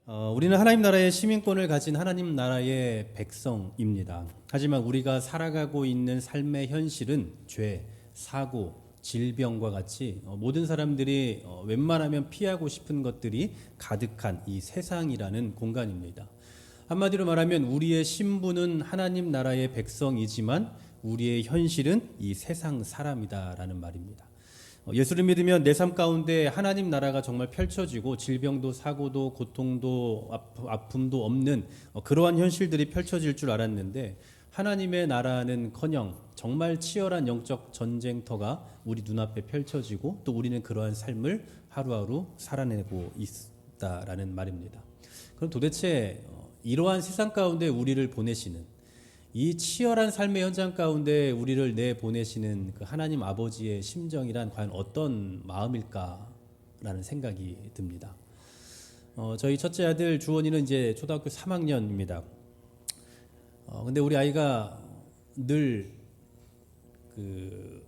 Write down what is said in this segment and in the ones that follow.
우리는 하나님 나라의 시민권을 가진 하나님 나라의 백성입니다. 하지만 우리가 살아가고 있는 삶의 현실은 죄, 사고, 질병과 같이 모든 사람들이 웬만하면 피하고 싶은 것들이 가득한 이 세상이라는 공간입니다. 한마디로 말하면 우리의 신분은 하나님 나라의 백성이지만 우리의 현실은 이 세상 사람이다라는 말입니다. 예수를 믿으면 내 삶 가운데 하나님 나라가 정말 펼쳐지고 질병도 사고도 고통도 아픔도 없는 그러한 현실들이 펼쳐질 줄 알았는데 하나님의 나라는커녕 정말 치열한 영적 전쟁터가 우리 눈앞에 펼쳐지고 또 우리는 그러한 삶을 하루하루 살아내고 있다라는 말입니다. 그럼 도대체 이러한 세상 가운데 우리를 보내시는 이 치열한 삶의 현장 가운데 우리를 내보내시는 그 하나님 아버지의 심정이란 과연 어떤 마음일까라는 생각이 듭니다. 저희 첫째 아들 주원이는 이제 초등학교 3학년입니다. 근데 우리 아이가 늘 그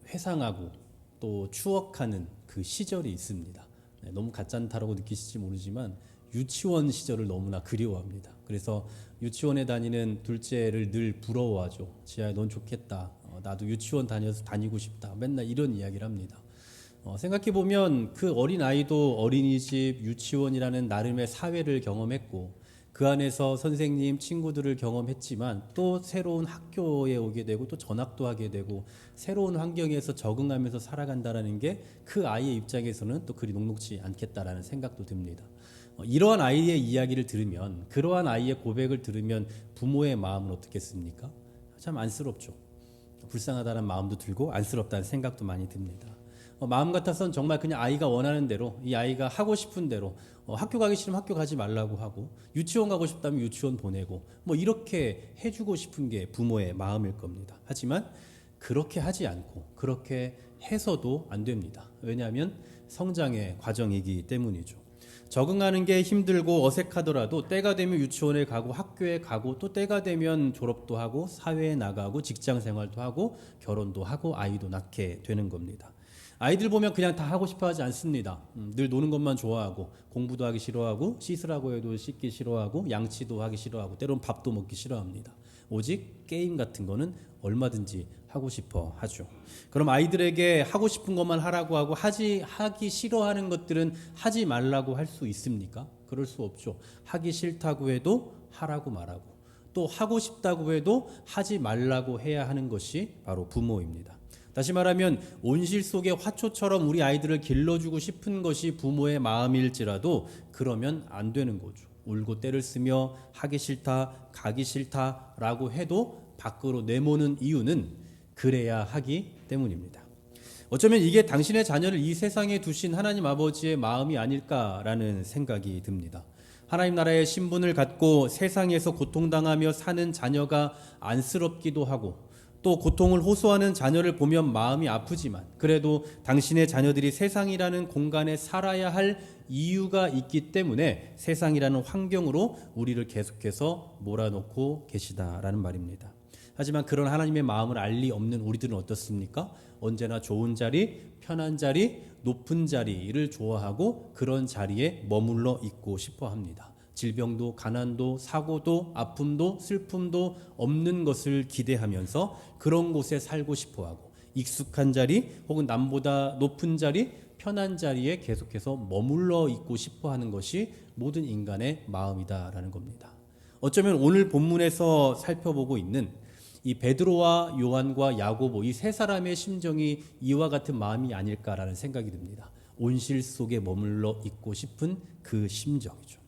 회상하고 또 추억하는 그 시절이 있습니다. 너무 가짠다라고 느끼실지 모르지만 유치원 시절을 너무나 그리워합니다. 그래서 유치원에 다니는 둘째를 늘 부러워하죠. 지아야 넌 좋겠다. 나도 유치원 다니고 싶다. 맨날 이런 이야기를 합니다. 생각해보면 그 어린 아이도 어린이집, 유치원이라는 나름의 사회를 경험했고 그 안에서 선생님, 친구들을 경험했지만 또 새로운 학교에 오게 되고 또 전학도 하게 되고 새로운 환경에서 적응하면서 살아간다는 게 그 아이의 입장에서는 또 그리 녹록지 않겠다라는 생각도 듭니다. 이러한 아이의 이야기를 들으면 그러한 아이의 고백을 들으면 부모의 마음은 어떻겠습니까? 참 안쓰럽죠. 불쌍하다는 마음도 들고 안쓰럽다는 생각도 많이 듭니다. 마음 같아서는 정말 그냥 아이가 원하는 대로 이 아이가 하고 싶은 대로 학교 가기 싫으면 학교 가지 말라고 하고 유치원 가고 싶다면 유치원 보내고 뭐 이렇게 해주고 싶은 게 부모의 마음일 겁니다. 하지만 그렇게 하지 않고 그렇게 해서도 안 됩니다. 왜냐하면 성장의 과정이기 때문이죠. 적응하는 게 힘들고 어색하더라도 때가 되면 유치원에 가고 학교에 가고 또 때가 되면 졸업도 하고 사회에 나가고 직장 생활도 하고 결혼도 하고 아이도 낳게 되는 겁니다. 아이들 보면 그냥 다 하고 싶어 하지 않습니다. 늘 노는 것만 좋아하고 공부도 하기 싫어하고 씻으라고 해도 씻기 싫어하고 양치도 하기 싫어하고 때론 밥도 먹기 싫어합니다. 오직 게임 같은 거는 얼마든지 하고 싶어 하죠. 그럼 아이들에게 하고 싶은 것만 하라고 하고 하기 싫어하는 것들은 하지 말라고 할 수 있습니까? 그럴 수 없죠. 하기 싫다고 해도 하라고 말하고 또 하고 싶다고 해도 하지 말라고 해야 하는 것이 바로 부모입니다. 다시 말하면 온실 속의 화초처럼 우리 아이들을 길러주고 싶은 것이 부모의 마음일지라도 그러면 안 되는 거죠. 울고 때를 쓰며 하기 싫다, 가기 싫다라고 해도 밖으로 내모는 이유는 그래야 하기 때문입니다. 어쩌면 이게 당신의 자녀를 이 세상에 두신 하나님 아버지의 마음이 아닐까라는 생각이 듭니다. 하나님 나라의 신분을 갖고 세상에서 고통당하며 사는 자녀가 안쓰럽기도 하고 또 고통을 호소하는 자녀를 보면 마음이 아프지만 그래도 당신의 자녀들이 세상이라는 공간에 살아야 할 이유가 있기 때문에 세상이라는 환경으로 우리를 계속해서 몰아넣고 계시다라는 말입니다. 하지만 그런 하나님의 마음을 알 리 없는 우리들은 어떻습니까? 언제나 좋은 자리, 편한 자리, 높은 자리를 좋아하고 그런 자리에 머물러 있고 싶어 합니다. 질병도 가난도 사고도 아픔도 슬픔도 없는 것을 기대하면서 그런 곳에 살고 싶어하고 익숙한 자리 혹은 남보다 높은 자리 편한 자리에 계속해서 머물러 있고 싶어하는 것이 모든 인간의 마음이다라는 겁니다. 어쩌면 오늘 본문에서 살펴보고 있는 이 베드로와 요한과 야고보 이 세 사람의 심정이 이와 같은 마음이 아닐까라는 생각이 듭니다. 온실 속에 머물러 있고 싶은 그 심정이죠.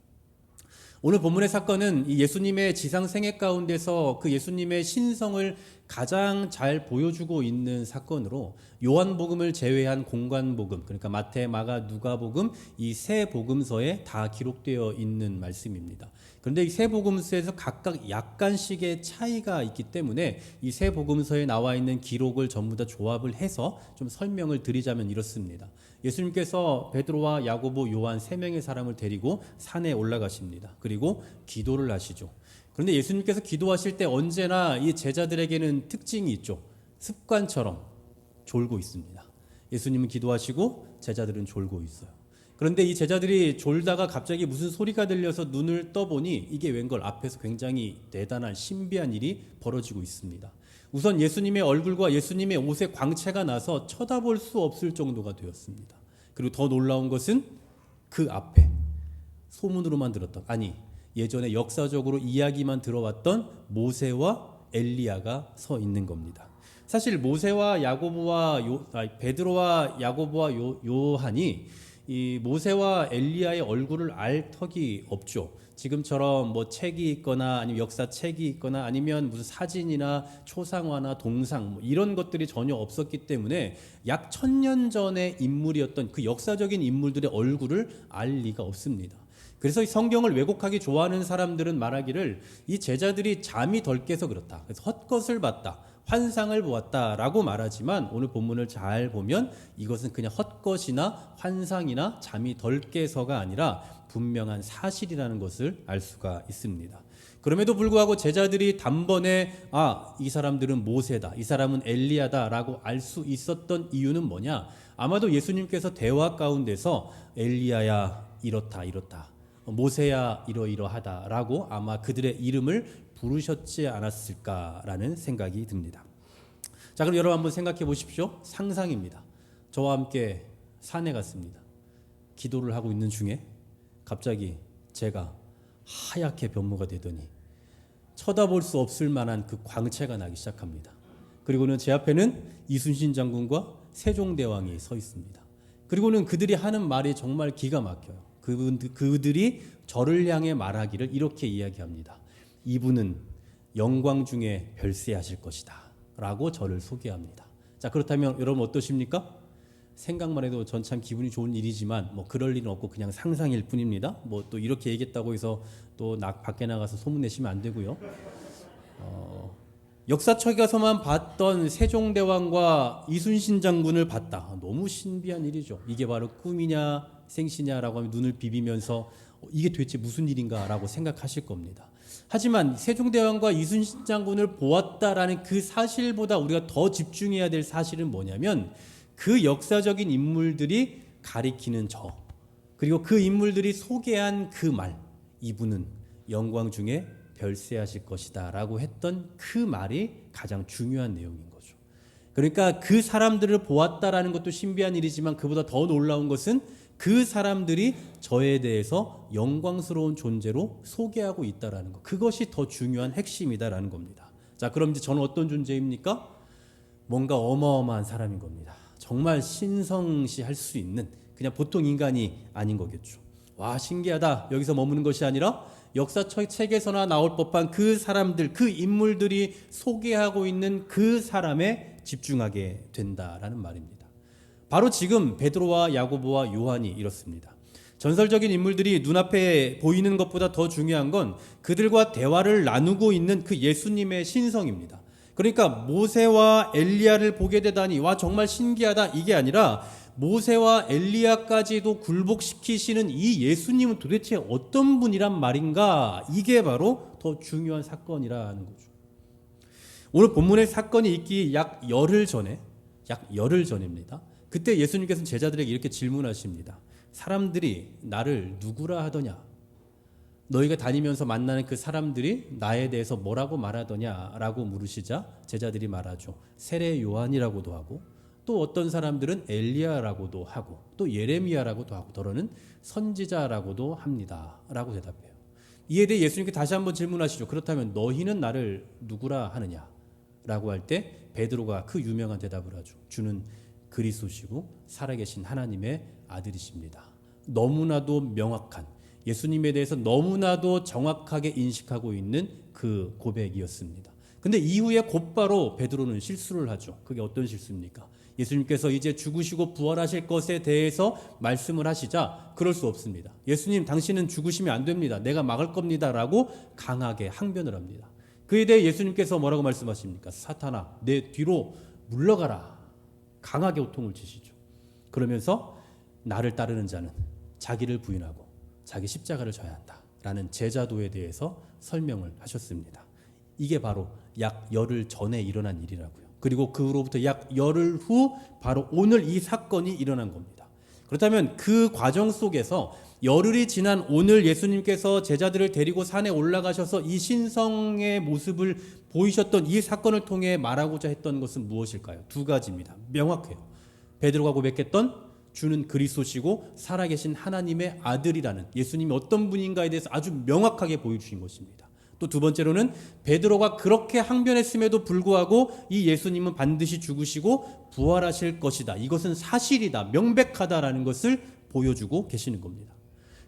오늘 본문의 사건은 이 예수님의 지상 생애 가운데서 그 예수님의 신성을 가장 잘 보여주고 있는 사건으로 요한복음을 제외한 공관복음, 그러니까 마태, 마가, 누가복음 이 세 복음서에 다 기록되어 있는 말씀입니다. 그런데 이 세 복음서에서 각각 약간씩의 차이가 있기 때문에 이 세 복음서에 나와 있는 기록을 전부 다 조합을 해서 좀 설명을 드리자면 이렇습니다. 예수님께서 베드로와 야고보, 요한 세 명의 사람을 데리고 산에 올라가십니다. 그리고 기도를 하시죠. 그런데 예수님께서 기도하실 때 언제나 이 제자들에게는 특징이 있죠. 습관처럼 졸고 있습니다. 예수님은 기도하시고 제자들은 졸고 있어요. 그런데 이 제자들이 졸다가 갑자기 무슨 소리가 들려서 눈을 떠보니 이게 웬걸 앞에서 굉장히 대단한 신비한 일이 벌어지고 있습니다. 우선 예수님의 얼굴과 예수님의 옷에 광채가 나서 쳐다볼 수 없을 정도가 되었습니다. 그리고 더 놀라운 것은 그 앞에 소문으로만 들었던, 아니 예전에 역사적으로 이야기만 들어왔던 모세와 엘리야가 서 있는 겁니다. 사실 모세와 베드로와 야고보와 요한이 이 모세와 엘리야의 얼굴을 알 턱이 없죠. 지금처럼 뭐 책이 있거나 아니면 역사책이 있거나 아니면 무슨 사진이나 초상화나 동상 뭐 이런 것들이 전혀 없었기 때문에 약 1000년 전의 인물이었던 그 역사적인 인물들의 얼굴을 알 리가 없습니다. 그래서 이 성경을 왜곡하기 좋아하는 사람들은 말하기를 이 제자들이 잠이 덜 깨서 그렇다. 그래서 헛것을 봤다. 환상을 보았다라고 말하지만 오늘 본문을 잘 보면 이것은 그냥 헛것이나 환상이나 잠이 덜 깨서가 아니라 분명한 사실이라는 것을 알 수가 있습니다. 그럼에도 불구하고 제자들이 단번에 이 사람들은 모세다, 이 사람은 엘리야다라고 알 수 있었던 이유는 뭐냐? 아마도 예수님께서 대화 가운데서 엘리야야 이렇다 모세야 이러이러하다라고 아마 그들의 이름을 부르셨지 않았을까라는 생각이 듭니다. 자, 그럼 여러분 한번 생각해 보십시오. 상상입니다. 저와 함께 산에 갔습니다. 기도를 하고 있는 중에 갑자기 제가 하얗게 변모가 되더니 쳐다볼 수 없을 만한 그 광채가 나기 시작합니다. 그리고는 제 앞에는 이순신 장군과 세종대왕이 서 있습니다. 그리고는 그들이 하는 말이 정말 기가 막혀요. 그들이 저를 향해 말하기를 이렇게 이야기합니다. 이분은 영광 중에 별세하실 것이다 라고 저를 소개합니다. 자, 그렇다면 여러분 어떠십니까? 생각만 해도 전 참 기분이 좋은 일이지만 뭐 그럴 일은 없고 그냥 상상일 뿐입니다. 뭐 또 이렇게 얘기했다고 해서 또 밖에 나가서 소문내시면 안 되고요. 역사책에서만 봤던 세종대왕과 이순신 장군을 봤다. 너무 신비한 일이죠. 이게 바로 꿈이냐 생시냐라고 하면 눈을 비비면서 이게 도대체 무슨 일인가라고 생각하실 겁니다. 하지만 세종대왕과 이순신 장군을 보았다라는 그 사실보다 우리가 더 집중해야 될 사실은 뭐냐면 그 역사적인 인물들이 가리키는 그리고 그 인물들이 소개한 그 말, 이분은 영광 중에 별세하실 것이다 라고 했던 그 말이 가장 중요한 내용인 거죠. 그러니까 그 사람들을 보았다라는 것도 신비한 일이지만 그보다 더 놀라운 것은 그 사람들이 저에 대해서 영광스러운 존재로 소개하고 있다라는 것, 그것이 더 중요한 핵심이다라는 겁니다. 자, 그럼 이제 저는 어떤 존재입니까? 뭔가 어마어마한 사람인 겁니다. 정말 신성시할 수 있는 그냥 보통 인간이 아닌 거겠죠. 와, 신기하다. 여기서 머무는 것이 아니라 역사책에서나 나올 법한 그 사람들, 그 인물들이 소개하고 있는 그 사람에 집중하게 된다라는 말입니다. 바로 지금 베드로와 야고보와 요한이 이렇습니다. 전설적인 인물들이 눈앞에 보이는 것보다 더 중요한 건 그들과 대화를 나누고 있는 그 예수님의 신성입니다. 그러니까 모세와 엘리야를 보게 되다니 와 정말 신기하다 이게 아니라 모세와 엘리야까지도 굴복시키시는 이 예수님은 도대체 어떤 분이란 말인가, 이게 바로 더 중요한 사건이라는 거죠. 오늘 본문의 사건이 있기 약 열흘 전입니다. 그때 예수님께서는 제자들에게 이렇게 질문하십니다. 사람들이 나를 누구라 하더냐? 너희가 다니면서 만나는 그 사람들이 나에 대해서 뭐라고 말하더냐라고 물으시자 제자들이 말하죠. 세례 요한이라고도 하고 또 어떤 사람들은 엘리야라고도 하고 또 예레미야라고도 하고 더러는 선지자라고도 합니다 라고 대답해요. 이에 대해 예수님께 다시 한번 질문하시죠. 그렇다면 너희는 나를 누구라 하느냐 라고 할 때 베드로가 그 유명한 대답을 하죠. 주는 그리스도시고 살아계신 하나님의 아들이십니다. 너무나도 명확한, 예수님에 대해서 너무나도 정확하게 인식하고 있는 그 고백이었습니다. 근데 이후에 곧바로 베드로는 실수를 하죠. 그게 어떤 실수입니까? 예수님께서 이제 죽으시고 부활하실 것에 대해서 말씀을 하시자 그럴 수 없습니다. 예수님 당신은 죽으시면 안 됩니다. 내가 막을 겁니다 라고 강하게 항변을 합니다. 그에 대해 예수님께서 뭐라고 말씀하십니까? 사탄아 내 뒤로 물러가라. 강하게 호통을 치시죠. 그러면서 나를 따르는 자는 자기를 부인하고 자기 십자가를 져야 한다라는 제자도에 대해서 설명을 하셨습니다. 이게 바로 약 열흘 전에 일어난 일이라고요. 그리고 그로부터 약 열흘 후 바로 오늘 이 사건이 일어난 겁니다. 그렇다면 그 과정 속에서 열흘이 지난 오늘 예수님께서 제자들을 데리고 산에 올라가셔서 이 신성의 모습을 보이셨던 이 사건을 통해 말하고자 했던 것은 무엇일까요? 두 가지입니다. 명확해요. 베드로가 고백했던 주는 그리스도시고 살아계신 하나님의 아들이라는 예수님이 어떤 분인가에 대해서 아주 명확하게 보여주신 것입니다. 또 두 번째로는 베드로가 그렇게 항변했음에도 불구하고 이 예수님은 반드시 죽으시고 부활하실 것이다. 이것은 사실이다. 명백하다라는 것을 보여주고 계시는 겁니다.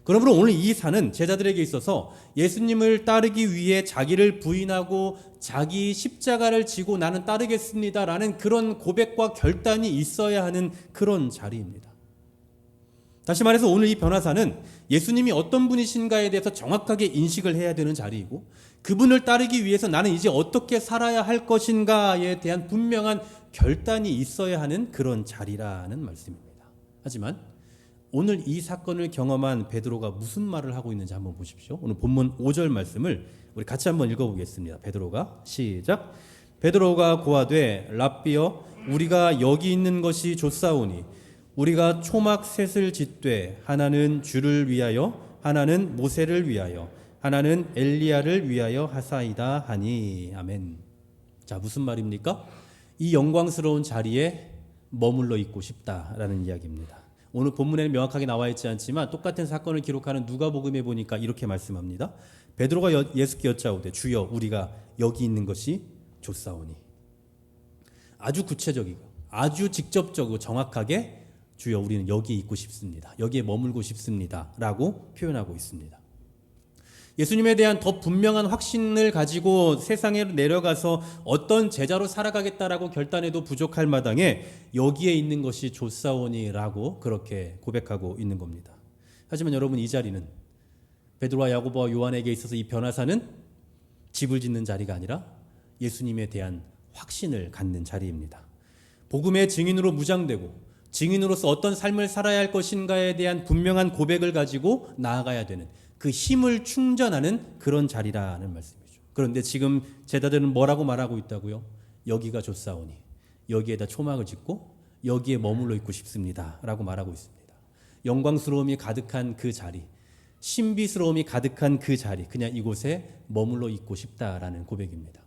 그러므로 오늘 이 산은 제자들에게 있어서 예수님을 따르기 위해 자기를 부인하고 자기 십자가를 지고 나는 따르겠습니다라는 그런 고백과 결단이 있어야 하는 그런 자리입니다. 다시 말해서 오늘 이 변화사는 예수님이 어떤 분이신가에 대해서 정확하게 인식을 해야 되는 자리이고 그분을 따르기 위해서 나는 이제 어떻게 살아야 할 것인가에 대한 분명한 결단이 있어야 하는 그런 자리라는 말씀입니다. 하지만 오늘 이 사건을 경험한 베드로가 무슨 말을 하고 있는지 한번 보십시오. 오늘 본문 5절 말씀을 우리 같이 한번 읽어보겠습니다. 베드로가 시작. 베드로가 고하되 랍비여 우리가 여기 있는 것이 좋사오니 우리가 초막 셋을 짓되 하나는 주를 위하여 하나는 모세를 위하여 하나는 엘리야를 위하여 하사이다 하니. 아멘. 자, 무슨 말입니까? 이 영광스러운 자리에 머물러 있고 싶다라는 이야기입니다. 오늘 본문에는 명확하게 나와 있지 않지만 똑같은 사건을 기록하는 누가복음에 보니까 이렇게 말씀합니다. 베드로가 예수께 여짜오되 주여 우리가 여기 있는 것이 좋사오니. 아주 구체적이고 아주 직접적이고 정확하게 주여 우리는 여기 있고 싶습니다. 여기에 머물고 싶습니다. 라고 표현하고 있습니다. 예수님에 대한 더 분명한 확신을 가지고 세상에 내려가서 어떤 제자로 살아가겠다라고 결단해도 부족할 마당에 여기에 있는 것이 좋사오니라고 그렇게 고백하고 있는 겁니다. 하지만 여러분 이 자리는 베드로와 야고보와 요한에게 있어서 이 변화사는 집을 짓는 자리가 아니라 예수님에 대한 확신을 갖는 자리입니다. 복음의 증인으로 무장되고 증인으로서 어떤 삶을 살아야 할 것인가에 대한 분명한 고백을 가지고 나아가야 되는 그 힘을 충전하는 그런 자리라는 말씀이죠. 그런데 지금 제자들은 뭐라고 말하고 있다고요? 여기가 좋사오니 여기에다 초막을 짓고 여기에 머물러 있고 싶습니다 라고 말하고 있습니다. 영광스러움이 가득한 그 자리, 신비스러움이 가득한 그 자리, 그냥 이곳에 머물러 있고 싶다라는 고백입니다.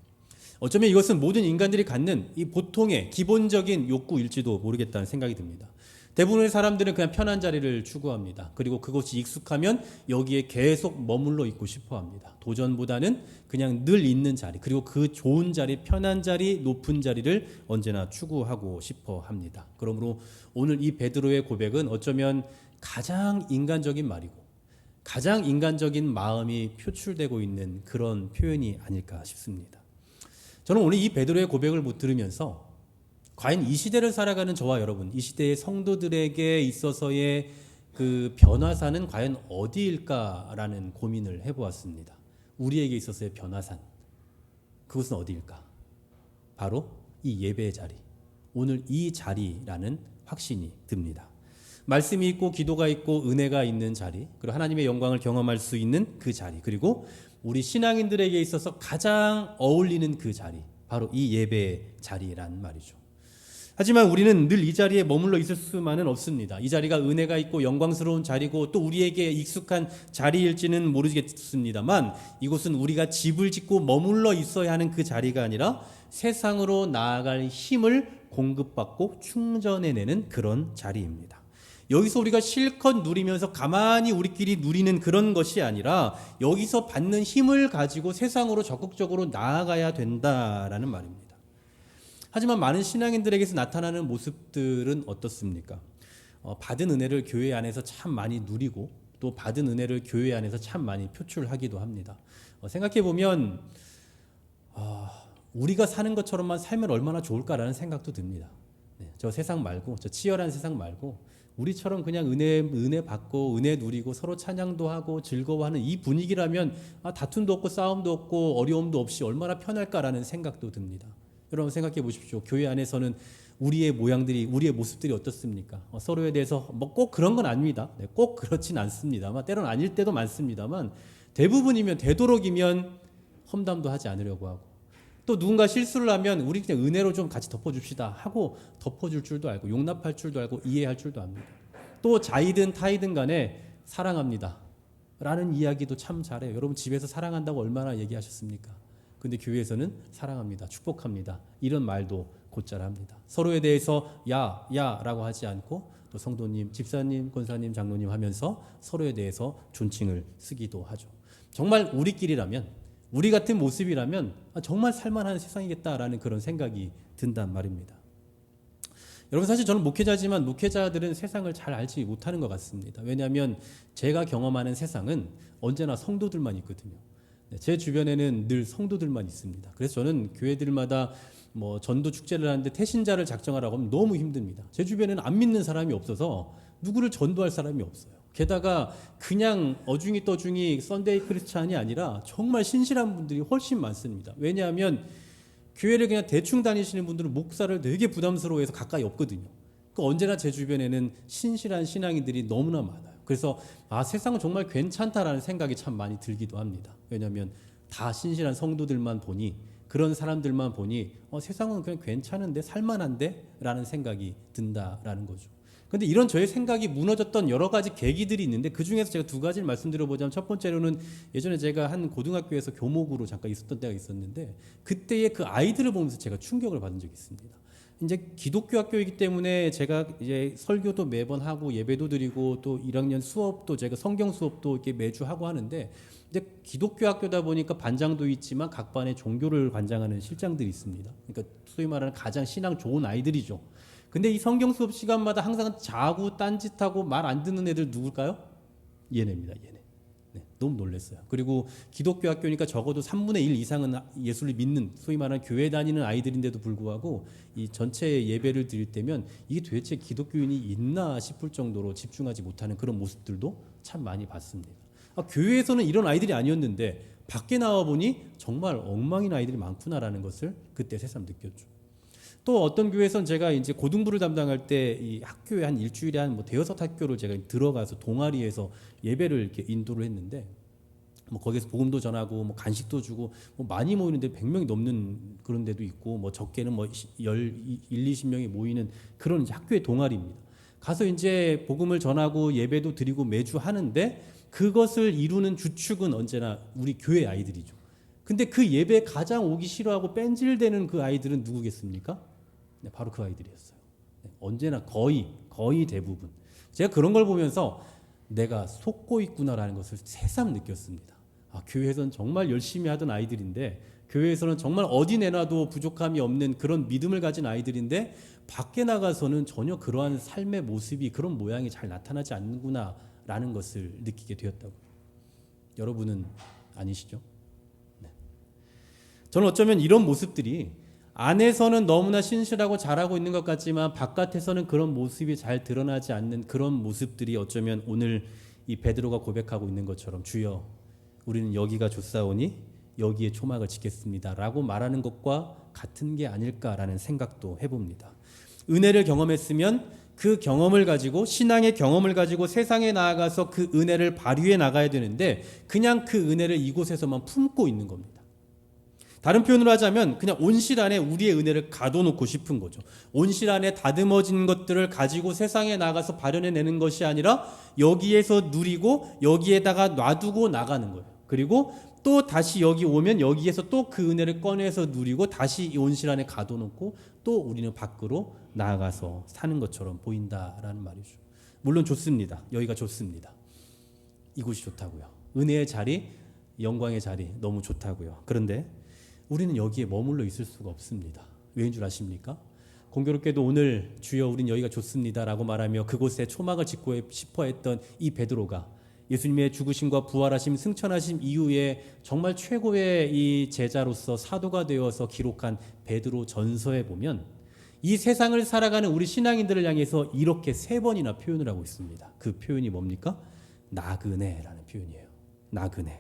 어쩌면 이것은 모든 인간들이 갖는 이 보통의 기본적인 욕구일지도 모르겠다는 생각이 듭니다. 대부분의 사람들은 그냥 편한 자리를 추구합니다. 그리고 그것이 익숙하면 여기에 계속 머물러 있고 싶어 합니다. 도전보다는 그냥 늘 있는 자리, 그리고 그 좋은 자리, 편한 자리, 높은 자리를 언제나 추구하고 싶어 합니다. 그러므로 오늘 이 베드로의 고백은 어쩌면 가장 인간적인 말이고 가장 인간적인 마음이 표출되고 있는 그런 표현이 아닐까 싶습니다. 저는 오늘 이 베드로의 고백을 들으면서 과연 이 시대를 살아가는 저와 여러분, 이 시대의 성도들에게 있어서의 그 변화산은 과연 어디일까라는 고민을 해보았습니다. 우리에게 있어서의 변화산, 그것은 어디일까? 바로 이 예배의 자리, 오늘 이 자리라는 확신이 듭니다. 말씀이 있고 기도가 있고 은혜가 있는 자리, 그리고 하나님의 영광을 경험할 수 있는 그 자리, 그리고 우리 신앙인들에게 있어서 가장 어울리는 그 자리, 바로 이 예배의 자리란 말이죠. 하지만 우리는 늘 이 자리에 머물러 있을 수만은 없습니다. 이 자리가 은혜가 있고 영광스러운 자리고 또 우리에게 익숙한 자리일지는 모르겠습니다만 이곳은 우리가 집을 짓고 머물러 있어야 하는 그 자리가 아니라 세상으로 나아갈 힘을 공급받고 충전해내는 그런 자리입니다. 여기서 우리가 실컷 누리면서 가만히 우리끼리 누리는 그런 것이 아니라 여기서 받는 힘을 가지고 세상으로 적극적으로 나아가야 된다라는 말입니다. 하지만 많은 신앙인들에게서 나타나는 모습들은 어떻습니까? 받은 은혜를 교회 안에서 참 많이 누리고 또 받은 은혜를 교회 안에서 참 많이 표출하기도 합니다. 생각해보면 우리가 사는 것처럼만 살면 얼마나 좋을까라는 생각도 듭니다. 저 세상 말고, 저 치열한 세상 말고 우리처럼 그냥 은혜 받고 은혜 누리고 서로 찬양도 하고 즐거워하는 이 분위기라면 다툼도 없고 싸움도 없고 어려움도 없이 얼마나 편할까라는 생각도 듭니다. 여러분 생각해 보십시오. 교회 안에서는 우리의 모양들이, 우리의 모습들이 어떻습니까? 서로에 대해서 뭐 꼭 그런 건 아닙니다. 꼭 그렇진 않습니다만, 때로는 아닐 때도 많습니다만, 대부분이면 되도록이면 험담도 하지 않으려고 하고, 또 누군가 실수를 하면 우리 그냥 은혜로 좀 같이 덮어줍시다 하고 덮어줄 줄도 알고, 용납할 줄도 알고, 이해할 줄도 압니다. 또 자이든 타이든 간에 사랑합니다 라는 이야기도 참 잘해요. 여러분 집에서 사랑한다고 얼마나 얘기하셨습니까? 근데 교회에서는 사랑합니다, 축복합니다 이런 말도 곧잘 합니다. 서로에 대해서 야 라고 하지 않고 또 성도님, 집사님, 권사님, 장로님 하면서 서로에 대해서 존칭을 쓰기도 하죠. 정말 우리끼리라면, 우리 같은 모습이라면 정말 살만한 세상이겠다라는 그런 생각이 든단 말입니다. 여러분 사실 저는 목회자지만 목회자들은 세상을 잘 알지 못하는 것 같습니다. 왜냐하면 제가 경험하는 세상은 언제나 성도들만 있거든요. 제 주변에는 늘 성도들만 있습니다. 그래서 저는 교회들마다 뭐 전도 축제를 하는데 태신자를 작정하라고 하면 너무 힘듭니다. 제 주변에는 안 믿는 사람이 없어서 누구를 전도할 사람이 없어요. 게다가 그냥 어중이 떠중이 썬데이 크리스찬이 아니라 정말 신실한 분들이 훨씬 많습니다. 왜냐하면 교회를 그냥 대충 다니시는 분들은 목사를 되게 부담스러워해서 가까이 없거든요. 그러니까 언제나 제 주변에는 신실한 신앙인들이 너무나 많아요. 그래서 세상은 정말 괜찮다라는 생각이 참 많이 들기도 합니다. 왜냐하면 다 신실한 성도들만 보니, 그런 사람들만 보니 세상은 그냥 괜찮은데 살만한데 라는 생각이 든다라는 거죠. 근데 이런 저의 생각이 무너졌던 여러 가지 계기들이 있는데 그 중에서 제가 두 가지를 말씀드려보자면, 첫 번째로는 예전에 제가 한 고등학교에서 교목으로 잠깐 있었던 때가 있었는데 그때의 그 아이들을 보면서 제가 충격을 받은 적이 있습니다. 이제 기독교 학교이기 때문에 제가 이제 설교도 매번 하고 예배도 드리고 또 1학년 수업도 제가 성경 수업도 이렇게 매주 하고 하는데, 이제 기독교 학교다 보니까 반장도 있지만 각 반에 종교를 관장하는 실장들이 있습니다. 그러니까 소위 말하는 가장 신앙 좋은 아이들이죠. 근데 이 성경 수업 시간마다 항상 자고 딴짓하고 말 안 듣는 애들 누굴까요? 얘네입니다. 얘네. 네, 너무 놀랐어요. 그리고 기독교 학교니까 적어도 3분의 1 이상은 예수를 믿는 소위 말하는 교회 다니는 아이들인데도 불구하고 이 전체 예배를 드릴 때면 이게 도대체 기독교인이 있나 싶을 정도로 집중하지 못하는 그런 모습들도 참 많이 봤습니다. 교회에서는 이런 아이들이 아니었는데 밖에 나와 보니 정말 엉망인 아이들이 많구나라는 것을 그때 새삼 느꼈죠. 또 어떤 교회에서는 제가 이제 고등부를 담당할 때 이 학교에 한 일주일에 한 뭐 대여섯 학교를 제가 들어가서 동아리에서 예배를 이렇게 인도를 했는데, 뭐 거기서 복음도 전하고 뭐 간식도 주고 뭐 많이 모이는데 100명이 넘는 그런 데도 있고 뭐 적게는 뭐 20명이 모이는 그런 이제 학교의 동아리입니다. 가서 이제 복음을 전하고 예배도 드리고 매주 하는데 그것을 이루는 주축은 언제나 우리 교회 아이들이죠. 근데 그 예배에 가장 오기 싫어하고 뺀질대는 그 아이들은 누구겠습니까? 네, 바로 그 아이들이었어요. 네, 언제나 거의 대부분. 제가 그런 걸 보면서 내가 속고 있구나라는 것을 새삼 느꼈습니다. 교회에서는 정말 열심히 하던 아이들인데, 교회에서는 정말 어디 내놔도 부족함이 없는 그런 믿음을 가진 아이들인데 밖에 나가서는 전혀 그러한 삶의 모습이, 그런 모양이 잘 나타나지 않는구나라는 것을 느끼게 되었다고. 여러분은 아니시죠? 저는 어쩌면 이런 모습들이 안에서는 너무나 신실하고 잘하고 있는 것 같지만 바깥에서는 그런 모습이 잘 드러나지 않는 그런 모습들이 어쩌면 오늘 이 베드로가 고백하고 있는 것처럼 주여 우리는 여기가 좋사오니 여기에 초막을 짓겠습니다 라고 말하는 것과 같은 게 아닐까라는 생각도 해봅니다. 은혜를 경험했으면 그 경험을 가지고, 신앙의 경험을 가지고 세상에 나아가서 그 은혜를 발휘해 나가야 되는데 그냥 그 은혜를 이곳에서만 품고 있는 겁니다. 다른 표현으로 하자면 그냥 온실 안에 우리의 은혜를 가둬놓고 싶은 거죠. 온실 안에 다듬어진 것들을 가지고 세상에 나가서 발현해내는 것이 아니라 여기에서 누리고 여기에다가 놔두고 나가는 거예요. 그리고 또 다시 여기 오면 여기에서 또 그 은혜를 꺼내서 누리고 다시 이 온실 안에 가둬놓고 또 우리는 밖으로 나아가서 사는 것처럼 보인다라는 말이죠. 물론 좋습니다. 여기가 좋습니다. 이곳이 좋다고요. 은혜의 자리, 영광의 자리 너무 좋다고요. 그런데 우리는 여기에 머물러 있을 수가 없습니다. 왜인 줄 아십니까? 공교롭게도 오늘 주여 우린 여기가 좋습니다 라고 말하며 그곳에 초막을 짓고 싶어 했던 이 베드로가 예수님의 죽으심과 부활하심, 승천하심 이후에 정말 최고의 이 제자로서 사도가 되어서 기록한 베드로 전서에 보면 이 세상을 살아가는 우리 신앙인들을 향해서 이렇게 3번이나 표현을 하고 있습니다. 그 표현이 뭡니까? 나그네라는 표현이에요. 나그네.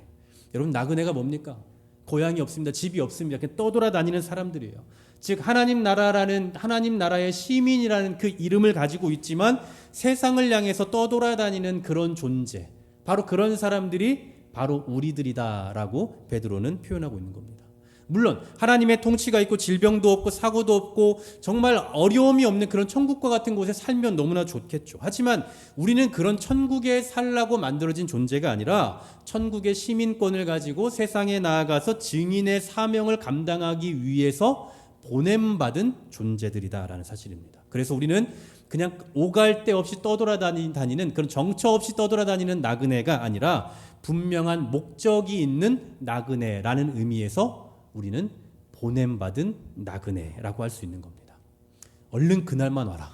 여러분, 나그네가 뭡니까? 고향이 없습니다. 집이 없습니다. 그냥 떠돌아다니는 사람들이에요. 즉 하나님 나라라는, 하나님 나라의 시민이라는 그 이름을 가지고 있지만 세상을 향해서 떠돌아다니는 그런 존재, 바로 그런 사람들이 바로 우리들이다라고 베드로는 표현하고 있는 겁니다. 물론 하나님의 통치가 있고 질병도 없고 사고도 없고 정말 어려움이 없는 그런 천국과 같은 곳에 살면 너무나 좋겠죠. 하지만 우리는 그런 천국에 살라고 만들어진 존재가 아니라 천국의 시민권을 가지고 세상에 나아가서 증인의 사명을 감당하기 위해서 보냄받은 존재들이다라는 사실입니다. 그래서 우리는 그냥 오갈 데 없이 떠돌아다니는 그런 정처 없이 떠돌아다니는 나그네가 아니라 분명한 목적이 있는 나그네라는 의미에서 우리는 보냄받은 나그네라고 할 수 있는 겁니다. 얼른 그날만 와라.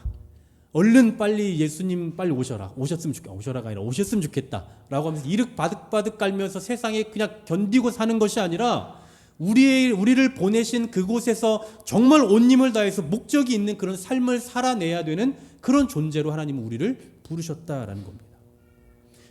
얼른 빨리 예수님 빨리 오셔라가 아니라 오셨으면 좋겠다라고 하면서 이륵 바득바득 깔면서 세상에 그냥 견디고 사는 것이 아니라 우리를 보내신 그곳에서 정말 온 힘을 다해서 목적이 있는 그런 삶을 살아내야 되는 그런 존재로 하나님은 우리를 부르셨다라는 겁니다.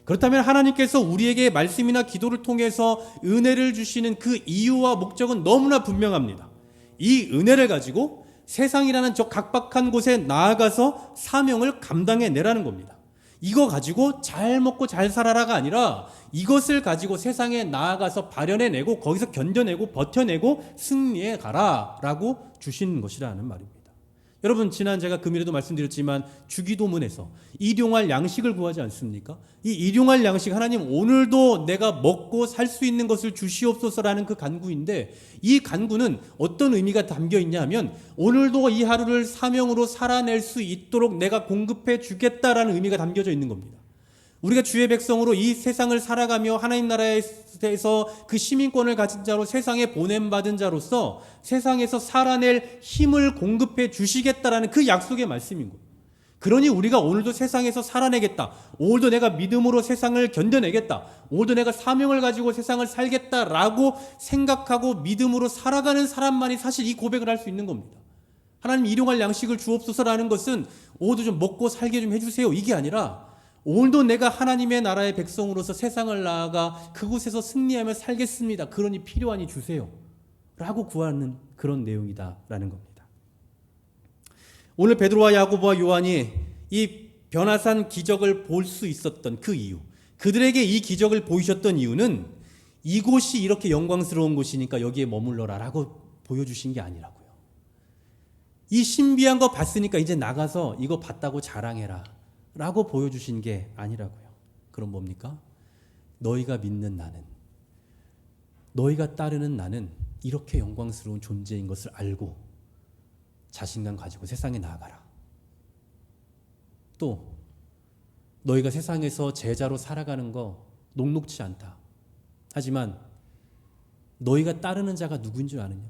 그렇다면 하나님께서 우리에게 말씀이나 기도를 통해서 은혜를 주시는 그 이유와 목적은 너무나 분명합니다. 이 은혜를 가지고 세상이라는 저 각박한 곳에 나아가서 사명을 감당해내라는 겁니다. 이거 가지고 잘 먹고 잘 살아라가 아니라 이것을 가지고 세상에 나아가서 발현해내고 거기서 견뎌내고 버텨내고 승리해 가라라고 주신 것이라는 말입니다. 여러분, 지난 제가 금일에도 말씀드렸지만 주기도문에서 일용할 양식을 구하지 않습니까? 이 일용할 양식, 하나님 오늘도 내가 먹고 살 수 있는 것을 주시옵소서라는 그 간구인데, 이 간구는 어떤 의미가 담겨 있냐 하면 오늘도 이 하루를 사명으로 살아낼 수 있도록 내가 공급해 주겠다라는 의미가 담겨져 있는 겁니다. 우리가 주의 백성으로 이 세상을 살아가며 하나님 나라에서 그 시민권을 가진 자로 세상에 보냄받은 자로서 세상에서 살아낼 힘을 공급해 주시겠다라는 그 약속의 말씀인 거예요. 그러니 우리가 오늘도 세상에서 살아내겠다. 오늘도 내가 믿음으로 세상을 견뎌내겠다. 오늘도 내가 사명을 가지고 세상을 살겠다라고 생각하고 믿음으로 살아가는 사람만이 사실 이 고백을 할 수 있는 겁니다. 하나님 일용할 양식을 주옵소서라는 것은 오늘도 좀 먹고 살게 좀 해주세요. 이게 아니라 오늘도 내가 하나님의 나라의 백성으로서 세상을 나아가 그곳에서 승리하며 살겠습니다. 그러니 필요하니 주세요. 라고 구하는 그런 내용이다라는 겁니다. 오늘 베드로와 야고보와 요한이 이 변화산 기적을 볼 수 있었던 그 이유, 그들에게 이 기적을 보이셨던 이유는 이곳이 이렇게 영광스러운 곳이니까 여기에 머물러라 라고 보여주신 게 아니라고요. 이 신비한 거 봤으니까 이제 나가서 이거 봤다고 자랑해라 라고 보여주신 게 아니라고요. 그럼 뭡니까? 너희가 믿는 나는, 너희가 따르는 나는 이렇게 영광스러운 존재인 것을 알고 자신감 가지고 세상에 나아가라. 또 너희가 세상에서 제자로 살아가는 거 녹록지 않다. 하지만 너희가 따르는 자가 누구인 줄 아느냐?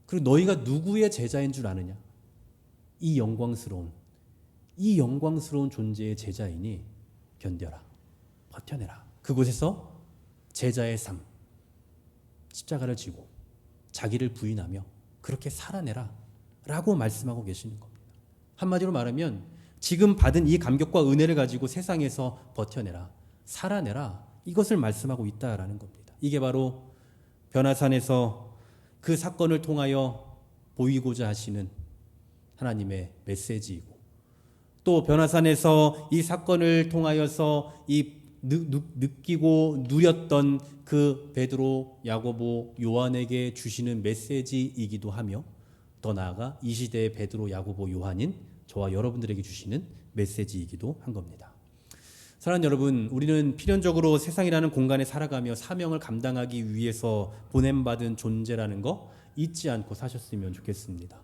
그리고 너희가 누구의 제자인 줄 아느냐? 이 영광스러운 존재의 제자이니 견뎌라, 버텨내라. 그곳에서 제자의 삶, 십자가를 지고 자기를 부인하며 그렇게 살아내라 라고 말씀하고 계시는 겁니다. 한마디로 말하면 지금 받은 이 감격과 은혜를 가지고 세상에서 버텨내라, 살아내라, 이것을 말씀하고 있다라는 겁니다. 이게 바로 변화산에서 그 사건을 통하여 보이고자 하시는 하나님의 메시지이고, 또 변화산에서 이 사건을 통하여서 이 느끼고 누렸던 그 베드로, 야고보, 요한에게 주시는 메시지이기도 하며, 더 나아가 이 시대의 베드로, 야고보, 요한인 저와 여러분들에게 주시는 메시지이기도 한 겁니다. 사랑하는 여러분, 우리는 필연적으로 세상이라는 공간에 살아가며 사명을 감당하기 위해서 보냄받은 존재라는 거 잊지 않고 사셨으면 좋겠습니다.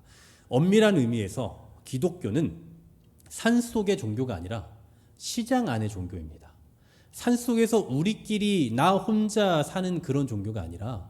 엄밀한 의미에서 기독교는 산속의 종교가 아니라 시장 안의 종교입니다. 산속에서 우리끼리 나 혼자 사는 그런 종교가 아니라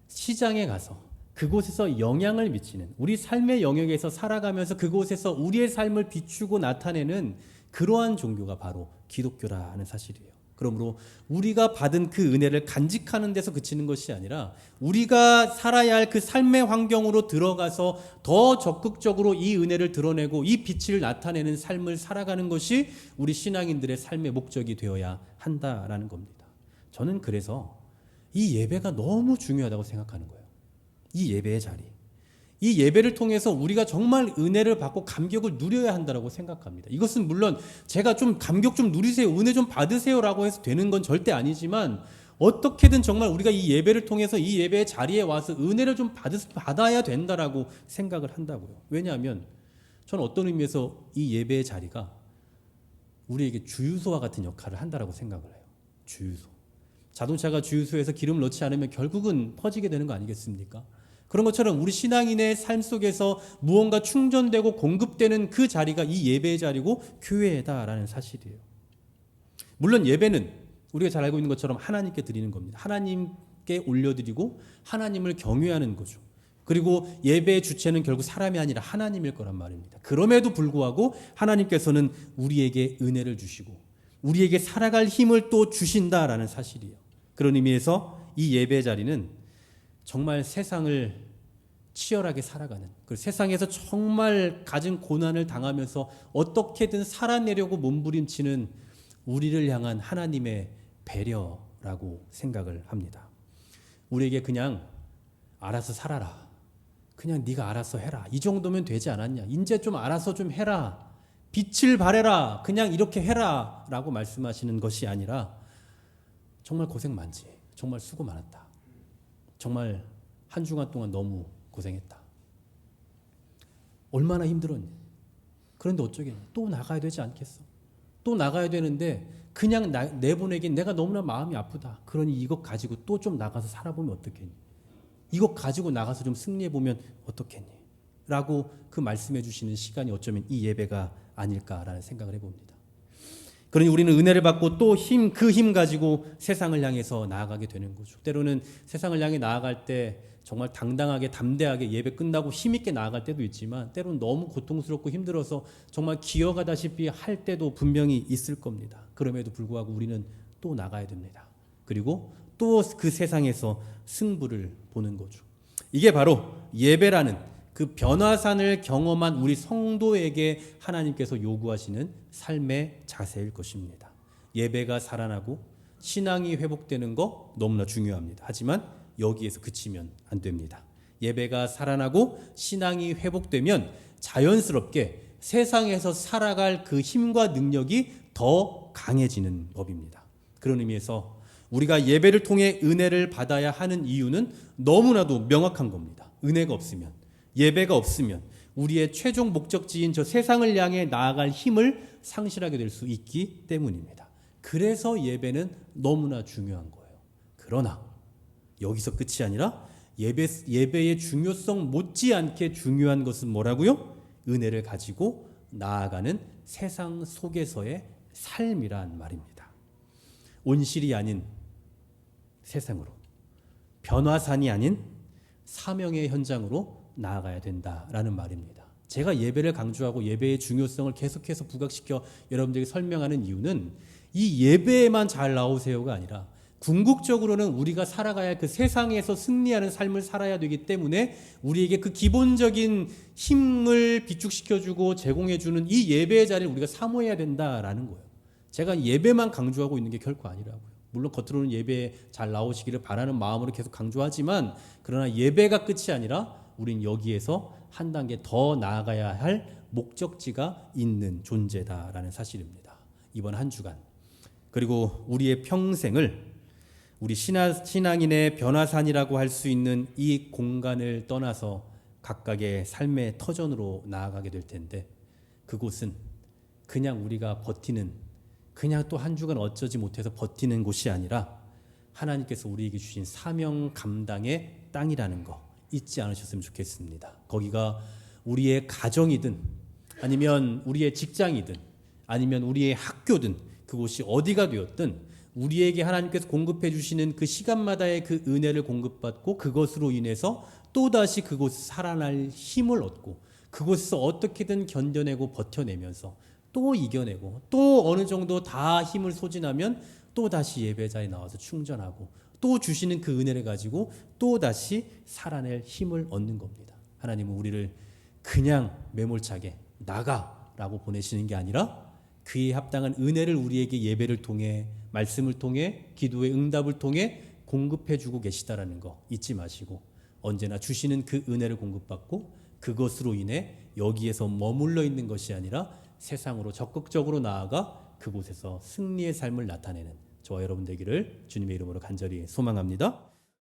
시장에 가서 그곳에서 영향을 미치는, 우리 삶의 영역에서 살아가면서 그곳에서 우리의 삶을 비추고 나타내는 그러한 종교가 바로 기독교라는 사실이에요. 그러므로 우리가 받은 그 은혜를 간직하는 데서 그치는 것이 아니라 우리가 살아야 할 그 삶의 환경으로 들어가서 더 적극적으로 이 은혜를 드러내고 이 빛을 나타내는 삶을 살아가는 것이 우리 신앙인들의 삶의 목적이 되어야 한다라는 겁니다. 저는 그래서 이 예배가 너무 중요하다고 생각하는 거예요. 이 예배의 자리, 이 예배를 통해서 우리가 정말 은혜를 받고 감격을 누려야 한다고 생각합니다. 이것은 물론 제가 좀 감격 좀 누리세요, 은혜 좀 받으세요라고 해서 되는 건 절대 아니지만, 어떻게든 정말 우리가 이 예배를 통해서 이 예배의 자리에 와서 은혜를 좀 받아야 된다라고 생각을 한다고요. 왜냐하면 저는 어떤 의미에서 이 예배의 자리가 우리에게 주유소와 같은 역할을 한다라고 생각을 해요. 주유소. 자동차가 주유소에서 기름을 넣지 않으면 결국은 퍼지게 되는 거 아니겠습니까? 그런 것처럼 우리 신앙인의 삶 속에서 무언가 충전되고 공급되는 그 자리가 이 예배의 자리고 교회다라는 사실이에요. 물론 예배는 우리가 잘 알고 있는 것처럼 하나님께 드리는 겁니다. 하나님께 올려드리고 하나님을 경외하는 거죠. 그리고 예배의 주체는 결국 사람이 아니라 하나님일 거란 말입니다. 그럼에도 불구하고 하나님께서는 우리에게 은혜를 주시고 우리에게 살아갈 힘을 또 주신다라는 사실이에요. 그런 의미에서 이 예배 자리는 정말 세상을 치열하게 살아가는, 그 세상에서 정말 가진 고난을 당하면서 어떻게든 살아내려고 몸부림치는 우리를 향한 하나님의 배려라고 생각을 합니다. 우리에게 그냥 알아서 살아라, 그냥 네가 알아서 해라, 이 정도면 되지 않았냐, 이제 좀 알아서 좀 해라, 빛을 발해라, 그냥 이렇게 해라 라고 말씀하시는 것이 아니라 정말 고생 많지, 정말 수고 많았다, 정말 한 주간 동안 너무 고생했다, 얼마나 힘들었니, 그런데 어쩌겠니, 또 나가야 되지 않겠어, 또 나가야 되는데 그냥 내보내긴 내가 너무나 마음이 아프다, 그러니 이것 가지고 또 좀 나가서 살아보면 어떻겠니, 이것 가지고 나가서 좀 승리해보면 어떻겠니 라고 그 말씀해 주시는 시간이 어쩌면 이 예배가 아닐까라는 생각을 해봅니다. 그러니 우리는 은혜를 받고 또 그 힘 가지고 세상을 향해서 나아가게 되는 거죠. 때로는 세상을 향해 나아갈 때 정말 당당하게 담대하게 예배 끝나고 힘있게 나아갈 때도 있지만 때로는 너무 고통스럽고 힘들어서 정말 기어가다시피 할 때도 분명히 있을 겁니다. 그럼에도 불구하고 우리는 또 나가야 됩니다. 그리고 또 그 세상에서 승부를 보는 거죠. 이게 바로 예배라는 그 변화산을 경험한 우리 성도에게 하나님께서 요구하시는 삶의 자세일 것입니다. 예배가 살아나고 신앙이 회복되는 거 너무나 중요합니다. 하지만 여기에서 그치면 안 됩니다. 예배가 살아나고 신앙이 회복되면 자연스럽게 세상에서 살아갈 그 힘과 능력이 더 강해지는 법입니다. 그런 의미에서 우리가 예배를 통해 은혜를 받아야 하는 이유는 너무나도 명확한 겁니다. 은혜가 없으면, 예배가 없으면 우리의 최종 목적지인 저 세상을 향해 나아갈 힘을 상실하게 될 수 있기 때문입니다. 그래서 예배는 너무나 중요한 거예요. 그러나 여기서 끝이 아니라 예배의 중요성 못지않게 중요한 것은 뭐라고요? 은혜를 가지고 나아가는 세상 속에서의 삶이란 말입니다. 온실이 아닌 세상으로, 변화산이 아닌 사명의 현장으로 나아가야 된다라는 말입니다. 제가 예배를 강조하고 예배의 중요성을 계속해서 부각시켜 여러분들에게 설명하는 이유는 이 예배에만 잘 나오세요가 아니라 궁극적으로는 우리가 살아가야 할 그 세상에서 승리하는 삶을 살아야 되기 때문에 우리에게 그 기본적인 힘을 비축시켜주고 제공해주는 이 예배의 자리를 우리가 사모해야 된다라는 거예요. 제가 예배만 강조하고 있는 게 결코 아니라고요. 물론 겉으로는 예배에 잘 나오시기를 바라는 마음으로 계속 강조하지만 그러나 예배가 끝이 아니라 우린 여기에서 한 단계 더 나아가야 할 목적지가 있는 존재다라는 사실입니다. 이번 한 주간 그리고 우리의 평생을 우리 신앙인의 변화산이라고 할 수 있는 이 공간을 떠나서 각각의 삶의 터전으로 나아가게 될 텐데 그곳은 그냥 우리가 버티는 그냥 또 한 주간 어쩌지 못해서 버티는 곳이 아니라 하나님께서 우리에게 주신 사명 감당의 땅이라는 거 잊지 않으셨으면 좋겠습니다. 거기가 우리의 가정이든 아니면 우리의 직장이든 아니면 우리의 학교든 그곳이 어디가 되었든 우리에게 하나님께서 공급해 주시는 그 시간마다의 그 은혜를 공급받고 그것으로 인해서 또다시 그곳에서 살아날 힘을 얻고 그곳에서 어떻게든 견뎌내고 버텨내면서 또 이겨내고 또 어느 정도 다 힘을 소진하면 또다시 예배 자리에 나와서 충전하고 또 주시는 그 은혜를 가지고 또다시 살아낼 힘을 얻는 겁니다. 하나님은 우리를 그냥 매몰차게 나가라고 보내시는 게 아니라 그에 합당한 은혜를 우리에게 예배를 통해 말씀을 통해 기도의 응답을 통해 공급해 주고 계시다라는 거 잊지 마시고 언제나 주시는 그 은혜를 공급받고 그것으로 인해 여기에서 머물러 있는 것이 아니라 세상으로 적극적으로 나아가 그곳에서 승리의 삶을 나타내는 저와 여러분 되기를 주님의 이름으로 간절히 소망합니다.